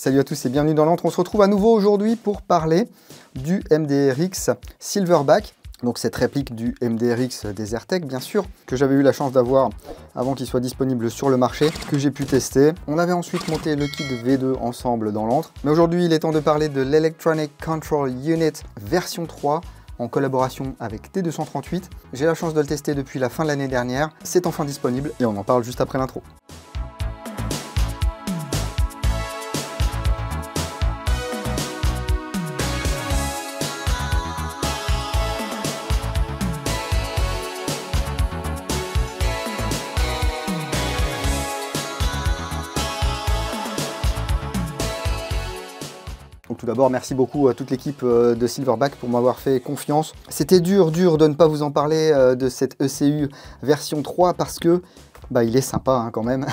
Salut à tous et bienvenue dans l'antre. On se retrouve à nouveau aujourd'hui pour parler du MDRX Silverback. Donc cette réplique du MDRX Desertec, bien sûr, que j'avais eu la chance d'avoir avant qu'il soit disponible sur le marché, que j'ai pu tester. On avait ensuite monté le kit V2 ensemble dans l'antre. Mais aujourd'hui, il est temps de parler de l'Electronic Control Unit version 3 en collaboration avec T238. J'ai la chance de le tester depuis la fin de l'année dernière. C'est enfin disponible et on en parle juste après l'intro. Donc tout d'abord, merci beaucoup à toute l'équipe de Silverback pour m'avoir fait confiance. C'était dur de ne pas vous en parler de cette ECU version 3 parce que il est sympa hein, quand même.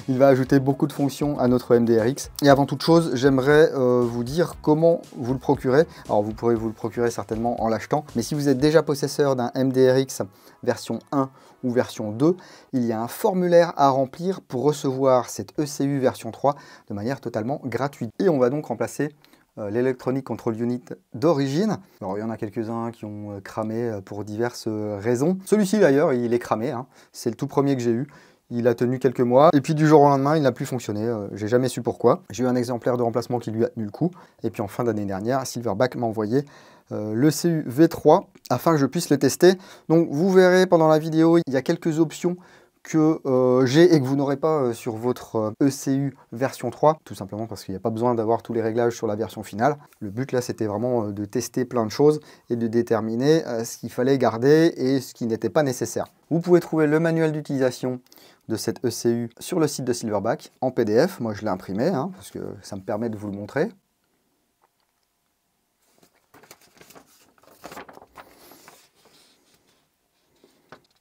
Il va ajouter beaucoup de fonctions à notre MDRX. Et avant toute chose, j'aimerais vous dire comment vous le procurez. Alors vous pourrez vous le procurer certainement en l'achetant, mais si vous êtes déjà possesseur d'un MDRX version 1 ou version 2, il y a un formulaire à remplir pour recevoir cette ECU version 3 de manière totalement gratuite. Et on va donc remplacer l'Electronic Control Unit d'origine. Alors il y en a quelques-uns qui ont cramé pour diverses raisons. Celui-ci d'ailleurs, il est cramé, hein. C'est le tout premier que j'ai eu. Il a tenu quelques mois et puis du jour au lendemain, il n'a plus fonctionné. J'ai jamais su pourquoi. J'ai eu un exemplaire de remplacement qui lui a tenu le coup. Et puis en fin d'année dernière, Silverback m'a envoyé l'ECU V3 afin que je puisse le tester. Donc vous verrez pendant la vidéo, il y a quelques options que j'ai et que vous n'aurez pas sur votre ECU version 3, tout simplement parce qu'il n'y a pas besoin d'avoir tous les réglages sur la version finale. Le but là, c'était vraiment de tester plein de choses et de déterminer ce qu'il fallait garder et ce qui n'était pas nécessaire. Vous pouvez trouver le manuel d'utilisation de cette ECU sur le site de Silverback en PDF. Moi, je l'ai imprimé hein, parce que ça me permet de vous le montrer.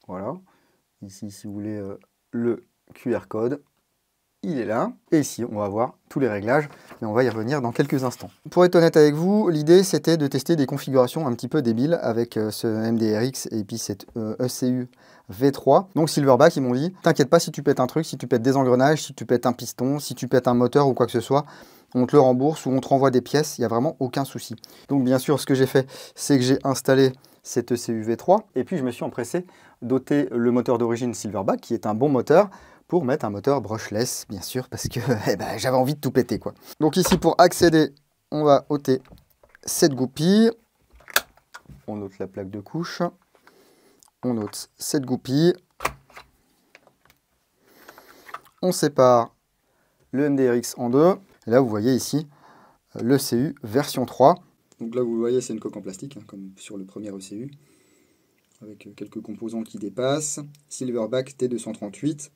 Voilà. Ici, si vous voulez le QR code, il est là. Et ici, on va voir tous les réglages, mais on va y revenir dans quelques instants. Pour être honnête avec vous, l'idée, c'était de tester des configurations un petit peu débiles avec ce MDRX et puis cette ECU V3. Donc Silverback, ils m'ont dit, t'inquiète pas si tu pètes un truc, si tu pètes des engrenages, si tu pètes un piston, si tu pètes un moteur ou quoi que ce soit, on te le rembourse ou on te renvoie des pièces, il n'y a vraiment aucun souci. Donc bien sûr, ce que j'ai fait, c'est que j'ai installé cette ECU V3 et puis je me suis empressé d'ôter le moteur d'origine Silverback qui est un bon moteur pour mettre un moteur brushless bien sûr parce que j'avais envie de tout péter quoi. Donc ici pour accéder on va ôter cette goupille, on ôte la plaque de couche, on ôte cette goupille, on sépare le MDRX en deux et là vous voyez ici l'ECU version 3. Donc là vous le voyez c'est une coque en plastique hein, comme sur le premier ECU avec quelques composants qui dépassent, Silverback T238,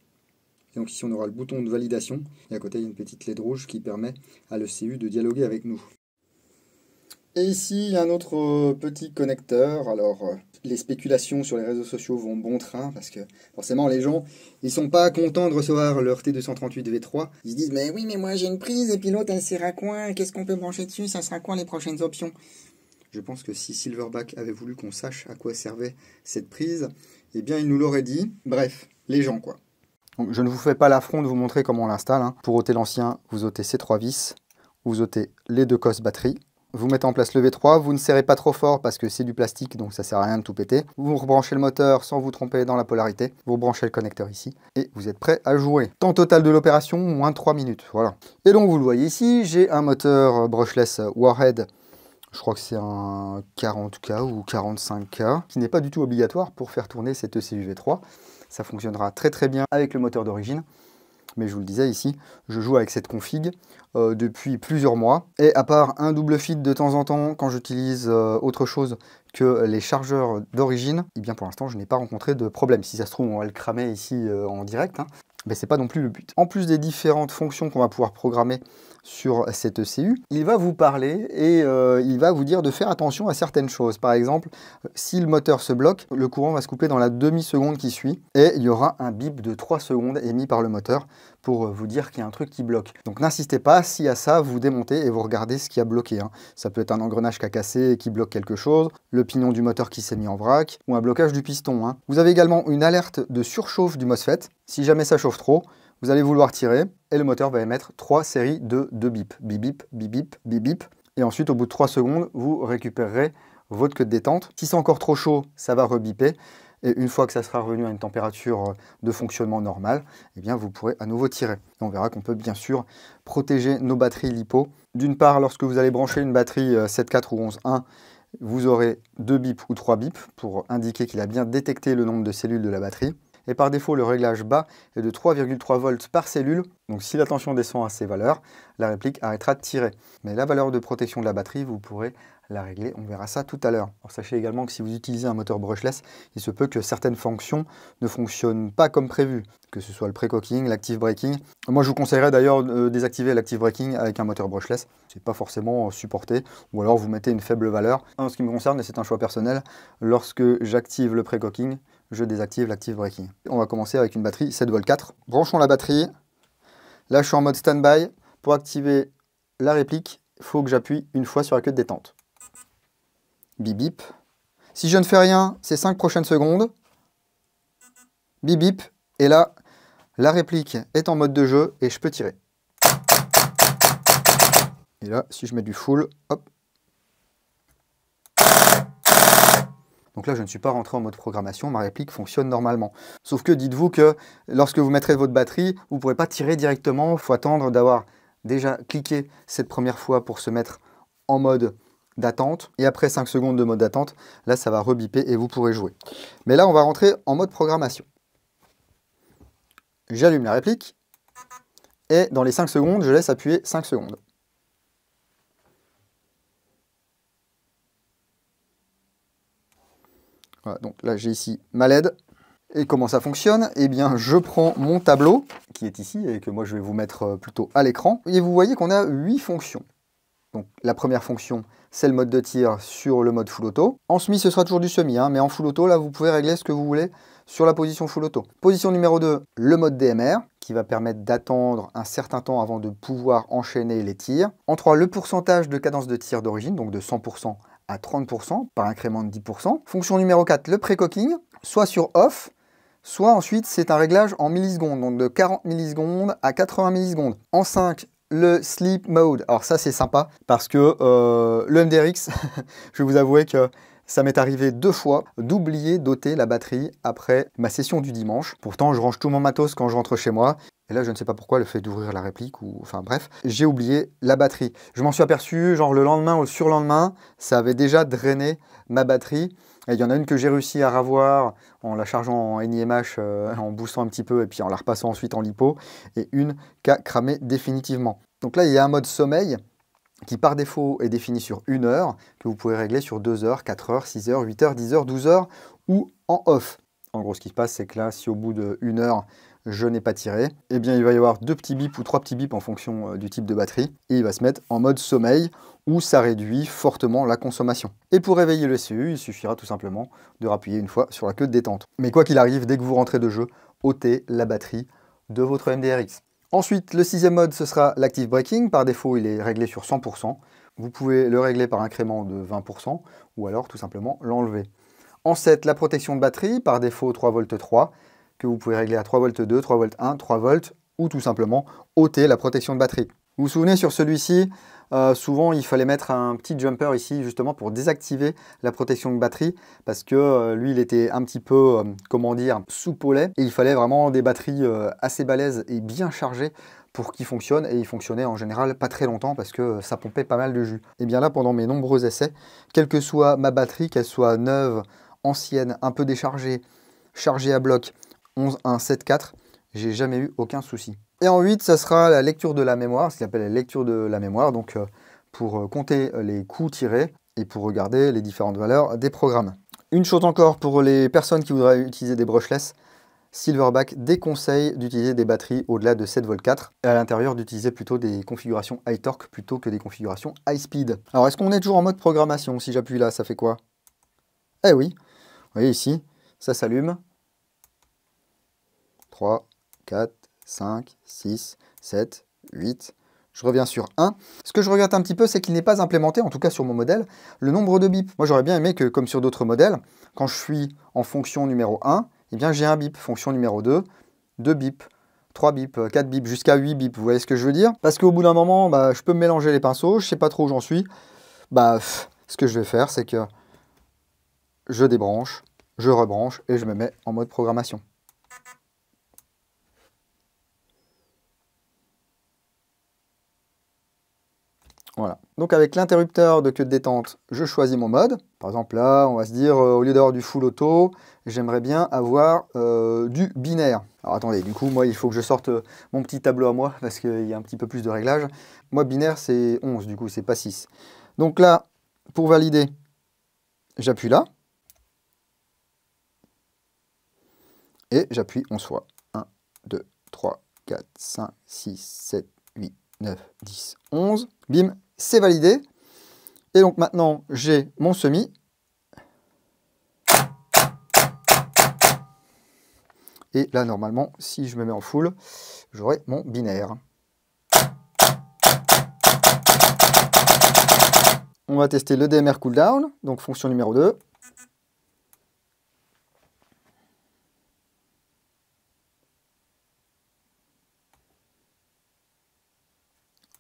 et donc ici on aura le bouton de validation, et à côté il y a une petite LED rouge qui permet à l'ECU de dialoguer avec nous. Et ici il y a un autre petit connecteur, alors les spéculations sur les réseaux sociaux vont bon train, parce que forcément les gens, ils sont pas contents de recevoir leur T238 V3, ils se disent mais oui mais moi j'ai une prise et puis l'autre elle sert à quoi, qu'est-ce qu'on peut brancher dessus, ça sera quoi les prochaines options? Je pense que si Silverback avait voulu qu'on sache à quoi servait cette prise, eh bien il nous l'aurait dit. Bref, les gens quoi. Donc, je ne vous fais pas l'affront de vous montrer comment on l'installe. Hein. Pour ôter l'ancien, vous ôtez ces trois vis, vous ôtez les deux cosses batterie. Vous mettez en place le V3, vous ne serrez pas trop fort parce que c'est du plastique, donc ça sert à rien de tout péter. Vous rebranchez le moteur sans vous tromper dans la polarité. Vous rebranchez le connecteur ici et vous êtes prêt à jouer. Temps total de l'opération, moins de 3 minutes. Voilà. Et donc vous le voyez ici, j'ai un moteur brushless Warhead. Je crois que c'est un 40K ou 45K, qui n'est pas du tout obligatoire pour faire tourner cette ECU V3. Ça fonctionnera très très bien avec le moteur d'origine. Mais je vous le disais ici, je joue avec cette config depuis plusieurs mois. Et à part un double feed de temps en temps, quand j'utilise autre chose que les chargeurs d'origine, eh bien pour l'instant je n'ai pas rencontré de problème. Si ça se trouve on va le cramer ici en direct, hein. Mais c'est pas non plus le but. En plus des différentes fonctions qu'on va pouvoir programmer sur cette ECU, il va vous parler et il va vous dire de faire attention à certaines choses. Par exemple, si le moteur se bloque, le courant va se couper dans la demi-seconde qui suit et il y aura un bip de 3 secondes émis par le moteur pour vous dire qu'il y a un truc qui bloque. Donc n'insistez pas, si à ça, vous démontez et vous regardez ce qui a bloqué. Hein. Ça peut être un engrenage qui a cassé et qui bloque quelque chose, le pignon du moteur qui s'est mis en vrac ou un blocage du piston. Hein. Vous avez également une alerte de surchauffe du MOSFET. Si jamais ça chauffe trop, vous allez vouloir tirer et le moteur va émettre 3 séries de 2 bips. Bip bip, bip bip, bip bip. Et ensuite, au bout de 3 secondes, vous récupérerez votre queue de détente. Si c'est encore trop chaud, ça va rebiper. Et une fois que ça sera revenu à une température de fonctionnement normale, eh bien vous pourrez à nouveau tirer. Et on verra qu'on peut bien sûr protéger nos batteries LiPo. D'une part, lorsque vous allez brancher une batterie 7.4 ou 11.1, vous aurez 2 bips ou 3 bips pour indiquer qu'il a bien détecté le nombre de cellules de la batterie. Et par défaut, le réglage bas est de 3,3 volts par cellule. Donc si la tension descend à ces valeurs, la réplique arrêtera de tirer. Mais la valeur de protection de la batterie, vous pourrez la régler. On verra ça tout à l'heure. Alors sachez également que si vous utilisez un moteur brushless, il se peut que certaines fonctions ne fonctionnent pas comme prévu, que ce soit le pré-cocking, l'active braking. Moi, je vous conseillerais d'ailleurs de désactiver l'active braking avec un moteur brushless. C'est pas forcément supporté. Ou alors vous mettez une faible valeur. En ce qui me concerne, et c'est un choix personnel, lorsque j'active le pré-cocking, je désactive l'active braking. On va commencer avec une batterie 7V4. Branchons la batterie. Là, je suis en mode stand-by. Pour activer la réplique, il faut que j'appuie une fois sur la queue de détente. Bip bip. Si je ne fais rien, c'est 5 prochaines secondes. Bip bip. Et là, la réplique est en mode de jeu et je peux tirer. Et là, si je mets du full, hop. Donc là, je ne suis pas rentré en mode programmation, ma réplique fonctionne normalement. Sauf que dites-vous que lorsque vous mettrez votre batterie, vous ne pourrez pas tirer directement. Il faut attendre d'avoir déjà cliqué cette première fois pour se mettre en mode d'attente. Et après 5 secondes de mode d'attente, là, ça va rebiper et vous pourrez jouer. Mais là, on va rentrer en mode programmation. J'allume la réplique. Et dans les 5 secondes, je laisse appuyer 5 secondes. Voilà, donc là, j'ai ici ma LED. Et comment ça fonctionne? Eh bien, je prends mon tableau, qui est ici, et que moi, je vais vous mettre plutôt à l'écran. Et vous voyez qu'on a 8 fonctions. Donc, la première fonction, c'est le mode de tir sur le mode full auto. En semi, ce sera toujours du semi, hein, mais en full auto, là, vous pouvez régler ce que vous voulez sur la position full auto. Position numéro 2, le mode DMR, qui va permettre d'attendre un certain temps avant de pouvoir enchaîner les tirs. En 3, le pourcentage de cadence de tir d'origine, donc de 100% à 30% par incrément de 10%. Fonction numéro 4, le pré-cocking, soit sur off, soit ensuite c'est un réglage en millisecondes, donc de 40 millisecondes à 80 millisecondes. En 5, le sleep mode. Alors ça c'est sympa parce que le MDRX, je vais vous avouer que ça m'est arrivé 2 fois d'oublier d'ôter la batterie après ma session du dimanche. Pourtant je range tout mon matos quand je rentre chez moi. Et là, je ne sais pas pourquoi, le fait d'ouvrir la réplique, ou enfin bref, j'ai oublié la batterie. Je m'en suis aperçu, genre le lendemain ou le surlendemain, ça avait déjà drainé ma batterie. Et il y en a une que j'ai réussi à ravoir en la chargeant en NIMH, en boostant un petit peu, et puis en la repassant ensuite en LiPo, et une qui a cramé définitivement. Donc là, il y a un mode sommeil, qui par défaut est défini sur 1 heure, que vous pouvez régler sur 2 heures, 4 heures, 6 heures, 8 heures, 10 heures, 12 heures, ou en off. En gros, ce qui se passe, c'est que là, si au bout de 1 heure, je n'ai pas tiré, eh bien il va y avoir 2 petits bips ou 3 petits bips en fonction du type de batterie, et il va se mettre en mode sommeil, où ça réduit fortement la consommation. Et pour réveiller le CU, il suffira tout simplement de rappuyer une fois sur la queue de détente. Mais quoi qu'il arrive, dès que vous rentrez de jeu, ôtez la batterie de votre MDRX. Ensuite, le 6e mode, ce sera l'active braking. Par défaut, il est réglé sur 100%. Vous pouvez le régler par incrément de 20%, ou alors tout simplement l'enlever. En 7, la protection de batterie, par défaut 3V3, que vous pouvez régler à 3V2, 3V1, 3V, ou tout simplement ôter la protection de batterie. Vous vous souvenez, sur celui-ci, souvent il fallait mettre un petit jumper ici, justement pour désactiver la protection de batterie, parce que lui, il était un petit peu, comment dire, sous-polé, et il fallait vraiment des batteries assez balèzes et bien chargées pour qu'il fonctionne, et il fonctionnait en général pas très longtemps, parce que ça pompait pas mal de jus. Et bien là, pendant mes nombreux essais, quelle que soit ma batterie, qu'elle soit neuve, ancienne, un peu déchargée, chargée à bloc, 11.1, 7.4, j'ai jamais eu aucun souci. Et en 8, ça sera la lecture de la mémoire, ce qu'on appelle la lecture de la mémoire, donc pour compter les coups tirés et pour regarder les différentes valeurs des programmes. Une chose encore pour les personnes qui voudraient utiliser des brushless, Silverback déconseille d'utiliser des batteries au-delà de 7V4 et à l'intérieur d'utiliser plutôt des configurations high torque plutôt que des configurations high speed. Alors est-ce qu'on est toujours en mode programmation? Si j'appuie là, ça fait quoi? Eh oui, vous voyez ici, ça s'allume. 3, 4, 5, 6, 7, 8. Je reviens sur 1. Ce que je regrette un petit peu, c'est qu'il n'est pas implémenté, en tout cas sur mon modèle, le nombre de bips. Moi, j'aurais bien aimé que, comme sur d'autres modèles, quand je suis en fonction numéro 1, eh bien j'ai un bip. Fonction numéro 2, 2 bips. 3 bips, 4 bips, jusqu'à 8 bips, vous voyez ce que je veux dire? Parce qu'au bout d'un moment, bah, je peux me mélanger les pinceaux, je sais pas trop où j'en suis. Bah, ce que je vais faire, c'est que je débranche, je rebranche et je me mets en mode programmation. Voilà. Donc avec l'interrupteur de queue de détente, je choisis mon mode. Par exemple là, on va se dire, au lieu d'avoir du full auto, j'aimerais bien avoir du binaire. Alors attendez, du coup, moi, il faut que je sorte mon petit tableau à moi, parce qu'il y a un petit peu plus de réglages. Moi, binaire, c'est 11, du coup, c'est pas 6. Donc là, pour valider, j'appuie là. Et j'appuie 11 fois. 1, 2, 3, 4, 5, 6, 7, 8, 9, 10, 11. Bim, c'est validé. Et donc maintenant, j'ai mon semi. Et là, normalement, si je me mets en full, j'aurai mon binaire. On va tester le DMR cooldown, donc fonction numéro 2.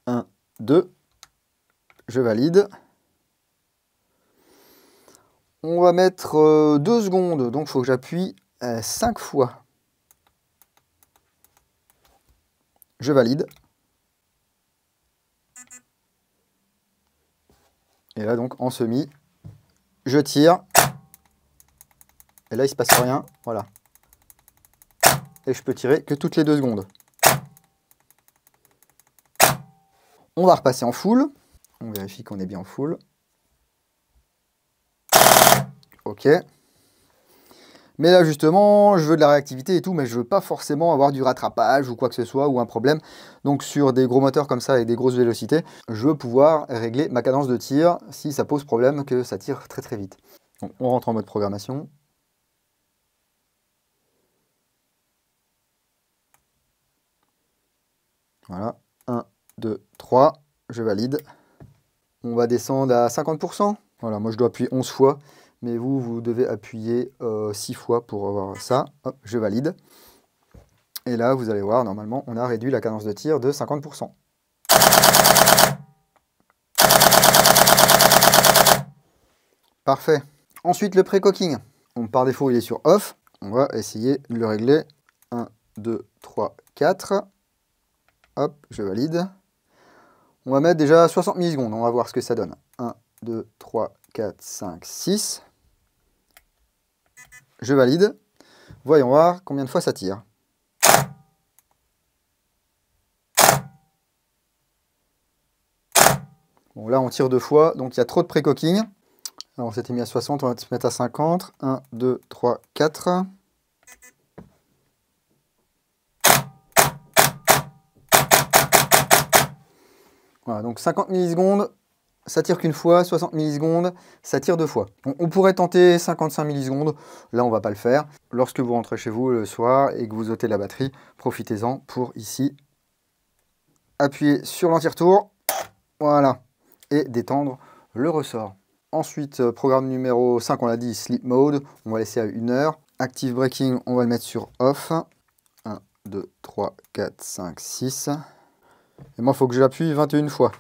Un, 2. Je valide. On va mettre 2 secondes, donc il faut que j'appuie 5 fois. Je valide. Et là, donc, en semi, je tire. Et là, il ne se passe rien. Voilà. Et je peux tirer que toutes les 2 secondes. On va repasser en full. On vérifie qu'on est bien en full. Ok. Mais là, justement, je veux de la réactivité et tout, mais je veux pas forcément avoir du rattrapage ou quoi que ce soit, ou un problème. Donc sur des gros moteurs comme ça, avec des grosses vélocités, je veux pouvoir régler ma cadence de tir si ça pose problème, que ça tire très très vite. Donc, on rentre en mode programmation. Voilà. 1, 2, 3. Je valide. On va descendre à 50%. Voilà, moi je dois appuyer 11 fois. Mais vous, vous devez appuyer 6 fois pour avoir ça. Hop, je valide. Et là, vous allez voir, normalement, on a réduit la cadence de tir de 50%. Parfait. Ensuite, le pré-cocking. Par défaut, il est sur off. On va essayer de le régler. 1, 2, 3, 4. Hop, je valide. On va mettre déjà 60 millisecondes. On va voir ce que ça donne. 1, 2, 3, 4, 5, 6. Je valide. Voyons voir combien de fois ça tire. Bon, là, on tire 2 fois, donc il y a trop de pré-cocking. Alors, on s'était mis à 60, on va se mettre à 50. 1, 2, 3, 4. Voilà, donc 50 millisecondes, ça tire qu'une fois. 60 millisecondes, ça tire 2 fois. On pourrait tenter 55 millisecondes. Là, on ne va pas le faire. Lorsque vous rentrez chez vous le soir et que vous ôtez la batterie, profitez-en pour ici. Appuyer sur l'anti-retour. Voilà. Et détendre le ressort. Ensuite, programme numéro 5, on l'a dit, Sleep Mode. On va laisser à 1 heure. Active Braking, on va le mettre sur Off. 1, 2, 3, 4, 5, 6. Et moi, il faut que j'appuie 21 fois.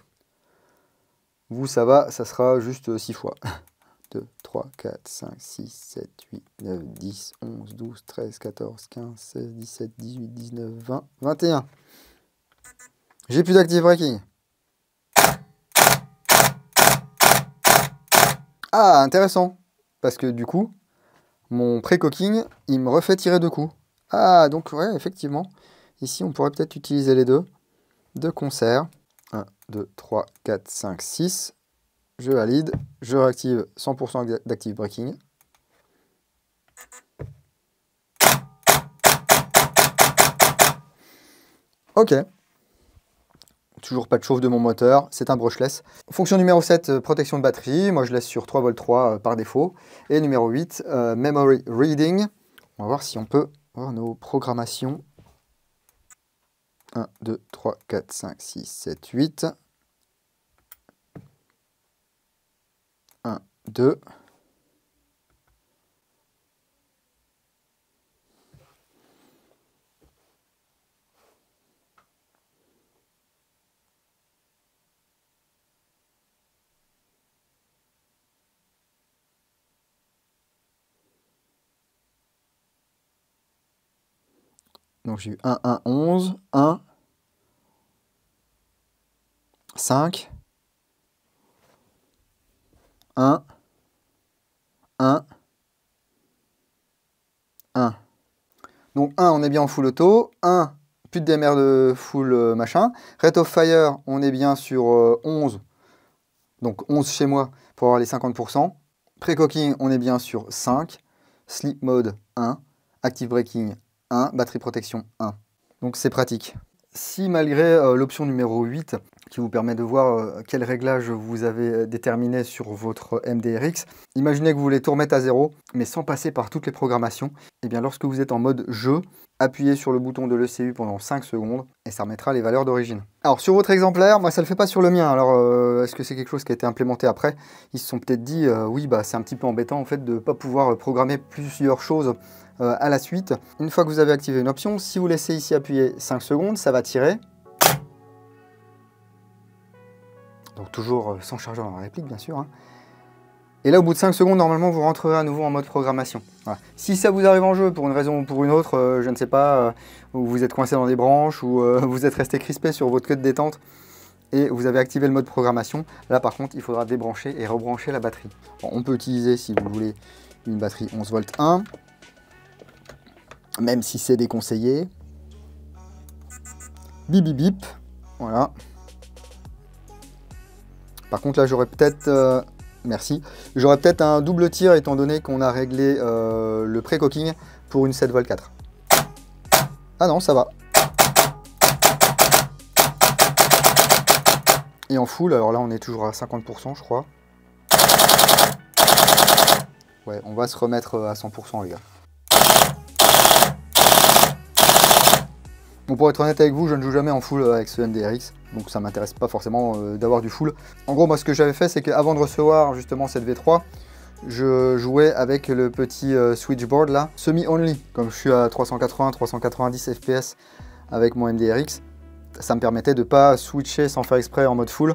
Vous, ça va, ça sera juste 6 fois. 2, 3, 4, 5, 6, 7, 8, 9, 10, 11, 12, 13, 14, 15, 16, 17, 18, 19, 20, 21. J'ai plus d'Active Braking. Ah, intéressant. Parce que du coup, mon pré-cocking, il me refait tirer 2 coups. Ah, donc ouais, effectivement. Ici, on pourrait peut-être utiliser les deux de concert. 1, 2, 3, 4, 5, 6. Je valide. Je réactive 100% d'Active Braking. Ok. Toujours pas de chauffe de mon moteur, c'est un brushless. Fonction numéro 7, protection de batterie. Moi, je laisse sur 3V3 par défaut. Et numéro 8, Memory Reading. On va voir si on peut voir nos programmations. 1, 2, 3, 4, 5, 6, 7, 8. 1, 2. Donc j'ai eu 1, 1, 11, 1, 5, 1, 1, 1. Donc 1, on est bien en full auto. 1, plus de DMR de full machin. Rate of fire, on est bien sur 11. Donc 11 chez moi pour avoir les 50%. Pré-cocking, on est bien sur 5. Sleep mode 1. Active braking 1. Batterie protection 1. Donc c'est pratique. Si malgré l'option numéro 8, qui vous permet de voir quel réglage vous avez déterminé sur votre MDRX, imaginez que vous voulez tout remettre à zéro, mais sans passer par toutes les programmations, et bien lorsque vous êtes en mode jeu, appuyez sur le bouton de l'ECU pendant 5 secondes, et ça remettra les valeurs d'origine. Alors sur votre exemplaire, moi ça ne le fait pas sur le mien, alors est-ce que c'est quelque chose qui a été implémenté après? Ils se sont peut-être dit, oui, bah, c'est un petit peu embêtant en fait de ne pas pouvoir programmer plusieurs choses à la suite. Une fois que vous avez activé une option, si vous laissez ici appuyer 5 secondes, ça va tirer. Donc toujours sans chargeur dans la réplique, bien sûr. Hein. Et là, au bout de 5 secondes, normalement, vous rentrerez à nouveau en mode programmation. Voilà. Si ça vous arrive en jeu, pour une raison ou pour une autre, je ne sais pas, où vous êtes coincé dans des branches, ou vous êtes resté crispé sur votre queue de détente, et vous avez activé le mode programmation, là par contre, il faudra débrancher et rebrancher la batterie. Bon, on peut utiliser, si vous voulez, une batterie 11 volts 1, même si c'est déconseillé. Bip bip bip, voilà. Par contre, là, j'aurais peut-être... merci. J'aurais peut-être un double tir, étant donné qu'on a réglé le pré-cocking pour une 7 volt 4. Ah non, ça va. Et en full, alors là, on est toujours à 50%, je crois. Ouais, on va se remettre à 100%, les gars. Bon, pour être honnête avec vous, je ne joue jamais en full avec ce MDRX, donc ça m'intéresse pas forcément d'avoir du full. En gros, moi ce que j'avais fait, c'est qu'avant de recevoir justement cette V3, je jouais avec le petit switchboard là, semi-only. Comme je suis à 380-390 FPS avec mon MDRX, ça me permettait de pas switcher sans faire exprès en mode full,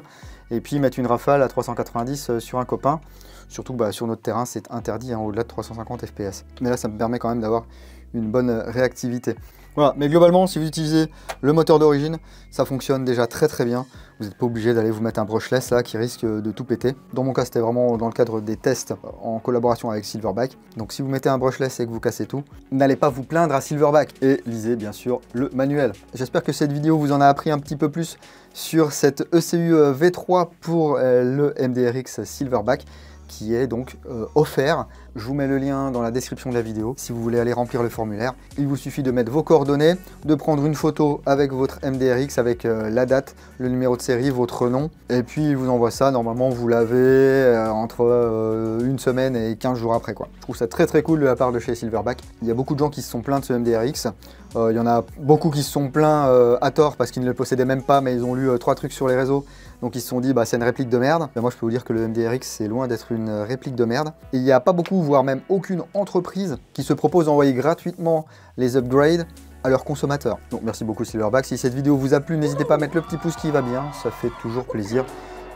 et puis mettre une rafale à 390 sur un copain. Surtout que sur notre terrain, c'est interdit hein, au-delà de 350 FPS. Mais là, ça me permet quand même d'avoir une bonne réactivité. Voilà, mais globalement, si vous utilisez le moteur d'origine, ça fonctionne déjà très très bien. Vous n'êtes pas obligé d'aller vous mettre un brushless là qui risque de tout péter. Dans mon cas, c'était vraiment dans le cadre des tests en collaboration avec Silverback. Donc si vous mettez un brushless et que vous cassez tout, n'allez pas vous plaindre à Silverback et lisez bien sûr le manuel. J'espère que cette vidéo vous en a appris un petit peu plus sur cette ECU V3 pour le MDRX Silverback, qui est donc offert. Je vous mets le lien dans la description de la vidéo si vous voulez aller remplir le formulaire. Il vous suffit de mettre vos coordonnées, de prendre une photo avec votre MDRX, avec la date, le numéro de série, votre nom, et puis il vous envoie ça. Normalement, vous l'avez entre une semaine et 15 jours après, quoi. Je trouve ça très très cool de la part de chez Silverback. Il y a beaucoup de gens qui se sont plaints de ce MDRX. Il y en a beaucoup qui se sont plaints à tort parce qu'ils ne le possédaient même pas, mais ils ont lu 3 trucs sur les réseaux. Donc ils se sont dit, bah, c'est une réplique de merde. Ben, moi, je peux vous dire que le MDRX, c'est loin d'être une réplique de merde. Et il n'y a pas beaucoup, voire même aucune entreprise qui se propose d'envoyer gratuitement les upgrades à leurs consommateurs. Donc merci beaucoup Silverback. Si cette vidéo vous a plu, n'hésitez pas à mettre le petit pouce qui va bien, ça fait toujours plaisir.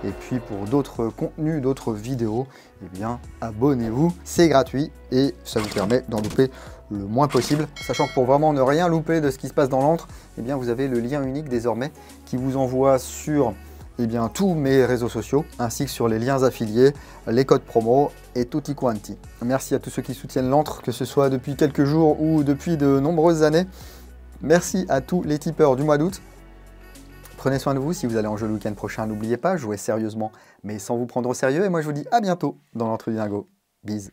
Et puis pour d'autres contenus, d'autres vidéos, eh bien abonnez-vous, c'est gratuit et ça vous permet d'en louper le moins possible. Sachant que pour vraiment ne rien louper de ce qui se passe dans l'antre, eh bien vous avez le lien unique désormais qui vous envoie sur tous mes réseaux sociaux, ainsi que sur les liens affiliés, les codes promo et tutti quanti. Merci à tous ceux qui soutiennent l'antre, que ce soit depuis quelques jours ou depuis de nombreuses années. Merci à tous les tipeurs du mois d'août. Prenez soin de vous, si vous allez en jeu le week-end prochain, n'oubliez pas, jouez sérieusement, mais sans vous prendre au sérieux. Et moi je vous dis à bientôt dans l'antre du dingo. Bise.